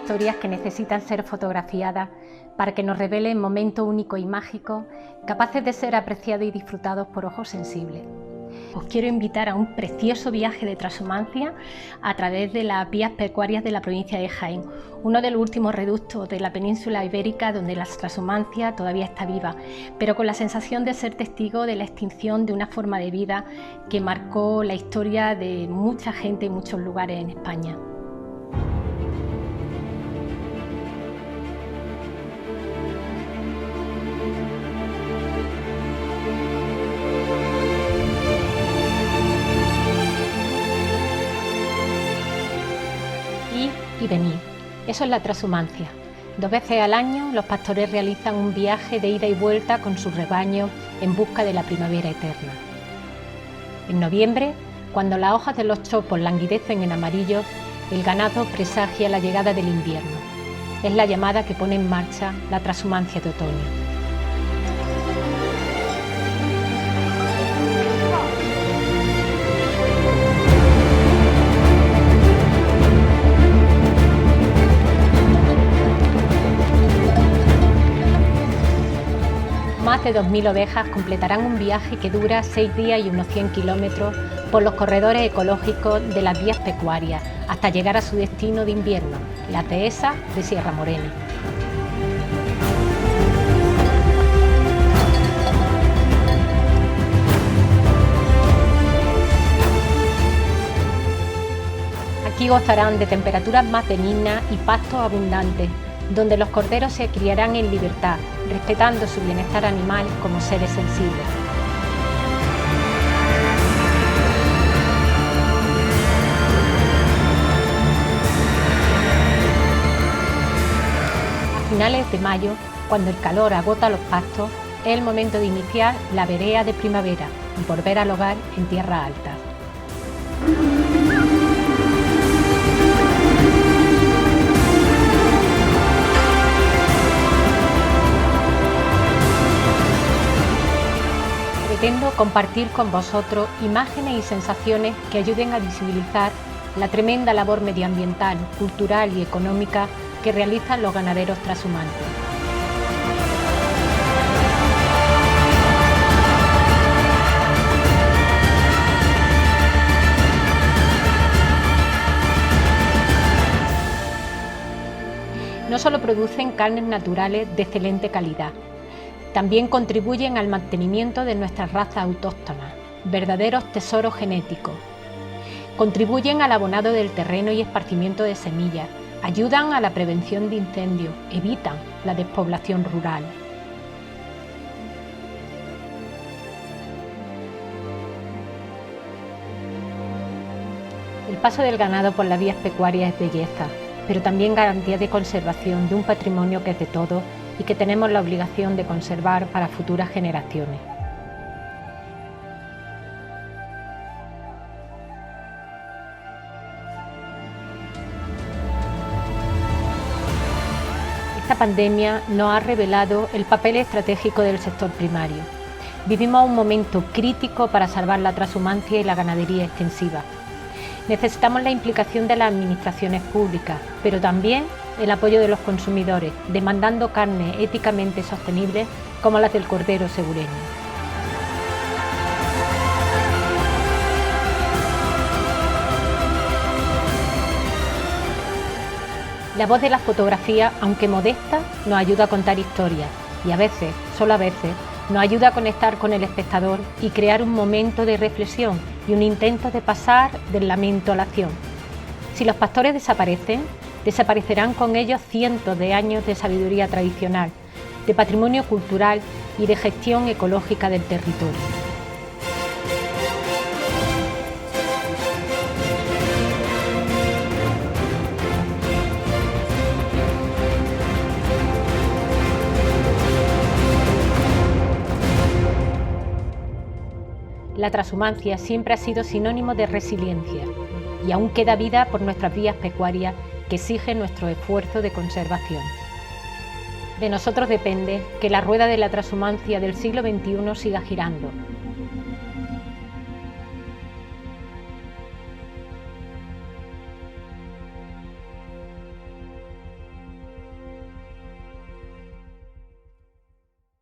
historias que necesitan ser fotografiadas para que nos revelen momentos únicos y mágicos, capaces de ser apreciados y disfrutados por ojos sensibles. Os quiero invitar a un precioso viaje de trashumancia a través de las vías pecuarias de la provincia de Jaén, uno de los últimos reductos de la península ibérica donde la trashumancia todavía está viva, pero con la sensación de ser testigo de la extinción de una forma de vida que marcó la historia de mucha gente y muchos lugares en España. Y venir. Eso es la trashumancia. 2 veces al año los pastores realizan un viaje de ida y vuelta con sus rebaños en busca de la primavera eterna. En noviembre, cuando las hojas de los chopos languidecen en amarillo, el ganado presagia la llegada del invierno. Es la llamada que pone en marcha la trashumancia de otoño. Más de 2.000 ovejas completarán un viaje que dura 6 días y unos 100 kilómetros por los corredores ecológicos de las vías pecuarias hasta llegar a su destino de invierno, las dehesas de Sierra Morena. Aquí gozarán de temperaturas más benignas y pastos abundantes, donde los corderos se criarán en libertad, respetando su bienestar animal como seres sensibles. A finales de mayo, cuando el calor agota los pastos, es el momento de iniciar la verea de primavera y volver al hogar en tierras altas. Pretendo compartir con vosotros imágenes y sensaciones que ayuden a visibilizar la tremenda labor medioambiental, cultural y económica que realizan los ganaderos trashumantes. No solo producen carnes naturales de excelente calidad, también contribuyen al mantenimiento de nuestras razas autóctonas, verdaderos tesoros genéticos. Contribuyen al abonado del terreno y esparcimiento de semillas, ayudan a la prevención de incendios, evitan la despoblación rural. El paso del ganado por las vías pecuarias es belleza, pero también garantía de conservación de un patrimonio que es de todos y que tenemos la obligación de conservar para futuras generaciones. Esta pandemia nos ha revelado el papel estratégico del sector primario. Vivimos un momento crítico para salvar la trashumancia y la ganadería extensiva. Necesitamos la implicación de las administraciones públicas, pero también el apoyo de los consumidores, demandando carnes éticamente sostenibles como las del cordero segureño. La voz de la fotografía, aunque modesta, nos ayuda a contar historias y a veces, solo a veces, nos ayuda a conectar con el espectador y crear un momento de reflexión y un intento de pasar del lamento a la acción. Si los pastores desaparecen, desaparecerán con ellos cientos de años de sabiduría tradicional, de patrimonio cultural y de gestión ecológica del territorio. La trashumancia siempre ha sido sinónimo de resiliencia y aún queda vida por nuestras vías pecuarias que exigen nuestro esfuerzo de conservación. De nosotros depende que la rueda de la trashumancia del siglo XXI siga girando